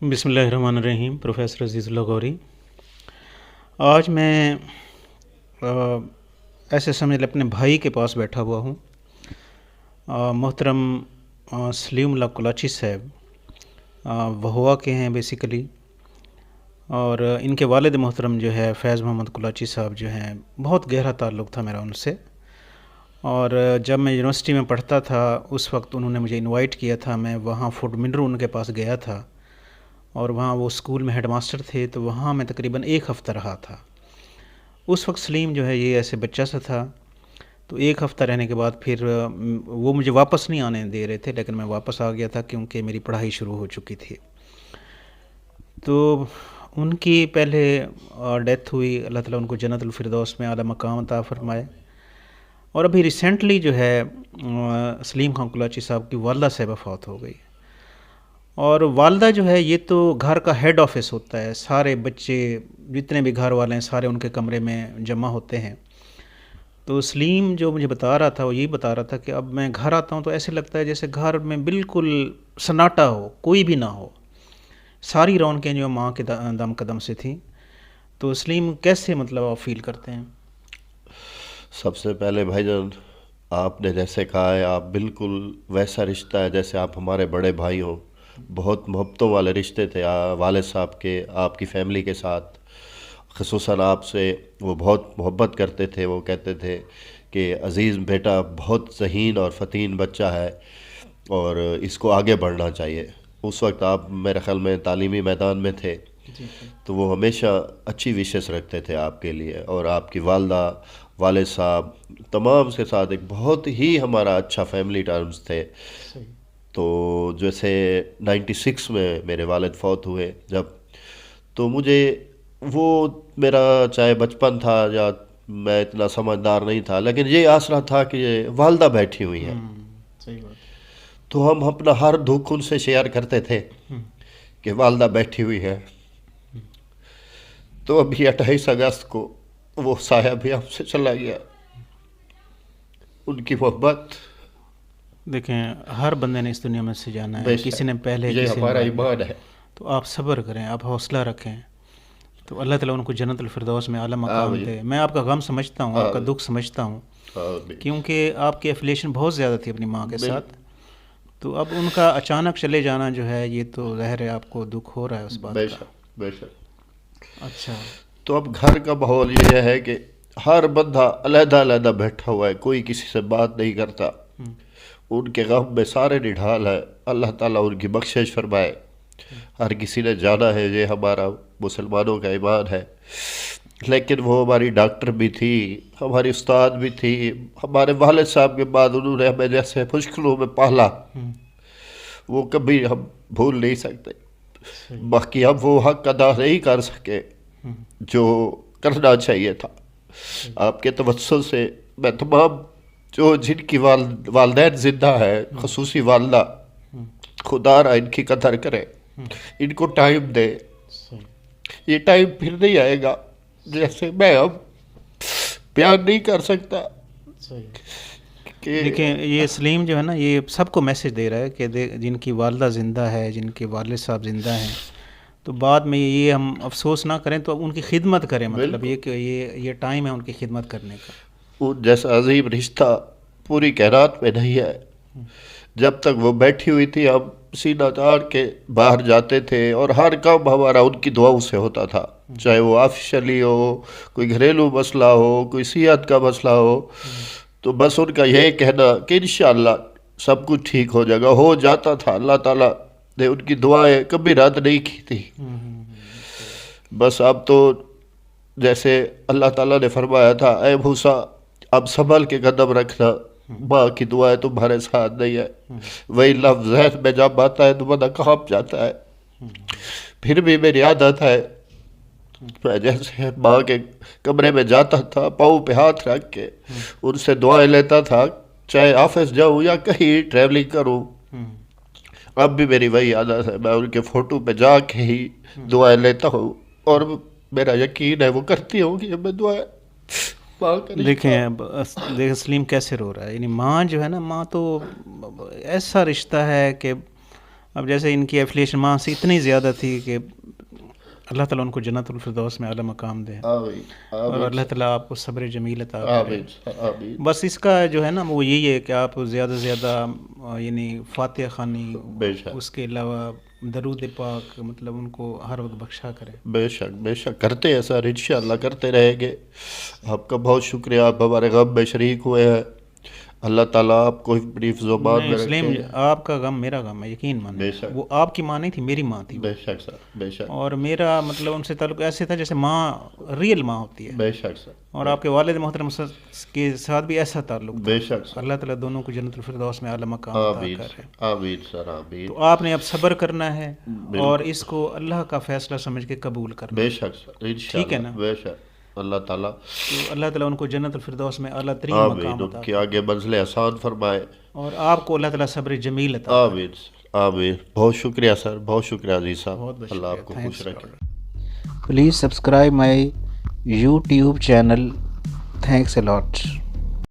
बिस्मिल्लाहिर्रहमानिर्रहीम। प्रोफेसर अजीज़ुल्लाह गौरी। आज मैं ऐसे समझ लें अपने भाई के पास बैठा हुआ हूँ। मोहतरम सलीमुल्लाह कुलाची साहब वहुआ के हैं बेसिकली, और इनके वालिद मोहतरम जो है फैज़ मोहम्मद कुलाची साहब जो हैं, बहुत गहरा ताल्लुक़ था मेरा उनसे। और जब मैं यूनिवर्सिटी में पढ़ता था उस वक्त उन्होंने मुझे इनवाइट किया था, मैं वहाँ फुड मिनर उनके पास गया था और वहाँ वो स्कूल में हेडमास्टर थे, तो वहाँ मैं तकरीबन 1 हफ़्ता रहा था। उस वक्त सलीम जो है ये ऐसे बच्चा सा था, तो 1 हफ़्ता रहने के बाद फिर वो मुझे वापस नहीं आने दे रहे थे, लेकिन मैं वापस आ गया था क्योंकि मेरी पढ़ाई शुरू हो चुकी थी। तो उनकी पहले डेथ हुई, अल्लाह ताला उनको जन्नतुल फिरदौस में आला मकाम अता फ़रमाए। और अभी रिसेंटली जो है सलीम खान कुलाची साहब की वालदा साहिबा फ़ौत हो गई। और वालदा जो है ये तो घर का हेड ऑफिस होता है, सारे बच्चे जितने भी घर वाले हैं सारे उनके कमरे में जमा होते हैं। तो सलीम जो मुझे बता रहा था वो यही बता रहा था कि अब मैं घर आता हूँ तो ऐसे लगता है जैसे घर में बिल्कुल सन्नाटा हो, कोई भी ना हो, सारी रौनकें जो माँ के दम कदम से थी। तो सलीम कैसे मतलब आप फील करते हैं? सबसे पहले भाईजान, आपने जैसे कहा है, आप बिल्कुल वैसा रिश्ता है जैसे आप हमारे बड़े भाई हों। बहुत मोहब्बतों वाले रिश्ते थे वालिद साहब के आपकी फ़ैमिली के साथ। ख़ुसूसन आपसे वो बहुत मोहब्बत करते थे। वो कहते थे कि अज़ीज़ बेटा बहुत ज़हीन और फ़तीन बच्चा है और इसको आगे बढ़ना चाहिए। उस वक्त आप मेरे ख़्याल में तालीमी मैदान में थे, जी जी। तो वो हमेशा अच्छी विशेस रखते थे आपके लिए। और आपकी वालदा, वालिद साहब, तमाम के साथ एक बहुत ही हमारा अच्छा फैमिली टर्म्स थे। सही। तो जैसे 96 में मेरे वालिद फौत हुए जब, तो मुझे वो मेरा चाहे बचपन था या मैं इतना समझदार नहीं था, लेकिन ये आसरा था कि ये वालदा बैठी हुई हैं, सही बात। तो हम अपना हर दुख उनसे शेयर करते थे कि वालदा बैठी हुई है। तो अभी 28 अगस्त को वो साया भी हमसे चला गया। उनकी मोहब्बत देखें, हर बंदे ने इस दुनिया में से जाना है, किसी बेशक ने पहले ये किसी ने हमारा बाद में। ईमान है। तो आप सब्र करें, आप हौसला रखें, तो अल्लाह ताला उनको जन्नतुल फिरदौस में आला मकाम आमीन दे। मैं आपका गम समझता हूँ, आपका आमीन दुख समझता हूँ, आमीन। क्योंकि आपकी एफिलिएशन बहुत ज़्यादा थी अपनी माँ के बिल साथ। तो अब उनका अचानक चले जाना जो है ये तो ज़ाहिर है आपको दुख हो रहा है उस बात का। बेशक बेशक। अच्छा। तो अब घर का माहौल ये है कि हर बंदा अलहदा अलहदा बैठा हुआ है, कोई किसी से बात नहीं करता। हम्म, उनके गम में सारे निढाल है। अल्लाह ताला उनकी बख्शिश फरमाए। हर किसी ने जाना है, ये हमारा मुसलमानों का ईमान है। लेकिन वो हमारी डॉक्टर भी थी, हमारी उस्ताद भी थी। हमारे वालिद साहब के बाद उन्होंने हमें जैसे मुश्किलों में पाला, हम्म, वो कभी हम भूल नहीं सकते। सही। बाकी अब वो हक अदा नहीं कर सके हम्म, जो करना चाहिए था। सही। आपके तवज्जुह से मैं तमाम जो जिनकी वालदैन जिंदा है, हम्म, खसूसी वालदा, हम्म, खुदा रहा इनकी कदर करे, हम्म, इनको टाइम दे। सही। ये टाइम फिर नहीं आएगा, जैसे मैं अब बयान नहीं कर सकता सही। कि देखें, ये सलीम जो है ना ये सबको मैसेज दे रहा है कि जिनकी वालदा ज़िंदा है, जिनके वालिद साहब ज़िंदा हैं, तो बाद में ये हम अफसोस ना करें, तो उनकी खिदमत करें। मतलब ये बिल्कुल कि ये टाइम है उनकी खिदमत करने का। वो जैसा अजीब रिश्ता पूरी कायनात में नहीं है। जब तक वो बैठी हुई थी हम सीना तान के बाहर जाते थे और हर काम हमारा उनकी दुआओं से होता था। चाहे वो ऑफिशियली हो, कोई घरेलू मसला हो, कोई सेहत का मसला हो, तो बस उनका यही कहना कि इंशाअल्लाह सब कुछ ठीक हो जाएगा, हो जाता था। अल्लाह ताला ने उनकी दुआएं कभी रद्द नहीं की थी। सही। बस अब तो जैसे अल्लाह ताला ने फरमाया था, ए मूसा अब संभल के कदम रखना, माँ की दुआएं तुम्हारे साथ नहीं है। वही लफ्ज़ जहन में जब आता है तो बंदा कांप जाता है। फिर भी मेरी आदत है, मैं जैसे माँ के कमरे में जाता था, पाँव पे हाथ रख के उनसे दुआएं लेता था, चाहे ऑफिस जाऊँ या कहीं ट्रैवलिंग करूँ। अब भी मेरी वही आदत है, मैं उनके फ़ोटो पे जाके ही दुआएं लेता हूँ और मेरा यकीन है वो करती होंगी हमें दुआएं। माँ का रिश्ता देखें, अब देखें सलीम कैसे रो रहा है। यानी माँ जो है ना, माँ तो ऐसा रिश्ता है कि اب جیسے ان کی ایفلیشن ماں سے اتنی زیادہ تھی کہ اللہ تعالیٰ ان کو جنت الفردوس میں اعلیٰ مقام دے، آمین اور آمین اللہ تعالیٰ آپ کو صبر جمیل عطا کرے۔ آمین آمین بس اس کا جو ہے نا وہ یہی ہے کہ آپ زیادہ سے زیادہ یعنی فاتحہ خوانی، بے شک اس کے علاوہ درود پاک مطلب ان کو ہر وقت بخشا کریں۔ بے شک کرتے ہیں سر، انشاءاللہ کرتے رہیں گے۔ آپ کا بہت شکریہ، آپ ہمارے غم میں شریک ہوئے ہیں۔ اللہ تعالیٰ آپ کو حفظ زبان نہیں میں سلیم، رکھے۔ آپ کا غم میرا غم ہے، یقین مانیں۔ بے شک وہ آپ کی ماں نہیں تھی، میری ماں تھی وہ، بے شک سر، بے شک اور میرا مطلب ان سے تعلق ایسے تھا جیسے ماں ریئل ماں ہوتی ہے، بے شک سر، اور آپ کے والد محترم کے ساتھ بھی ایسا تعلق تھا۔ بے شک سر۔ اللہ تعالیٰ دونوں کو جنت الفردوس میں اعلیٰ مقام عطا آمین کرے۔ آمین سر، آمین۔ تو آپ نے اب صبر کرنا ہے اور اس کو اللہ کا فیصلہ سمجھ کے قبول کرنا بے ہے، شک سر، ٹھیک ہے نا؟ انشاءاللہ بے شک۔ اللہ تعالیٰ تو اللہ تعالیٰ ان کو جنت الفردوس میں اعلیٰ ترین آمین مقام ان عطا کے آگے منزلیں آسان فرمائے۔ کرے، اور آپ کو اللہ تعالیٰ صبر جمیل عطا کرے۔ آمین سر، آمین۔ بہت شکریہ سر، بہت شکریہ عزیز صاحب، بہت بہت اللہ آپ شکریہ، کو تھینکس خوش رکھے۔ Please subscribe my YouTube channel. Thanks a lot.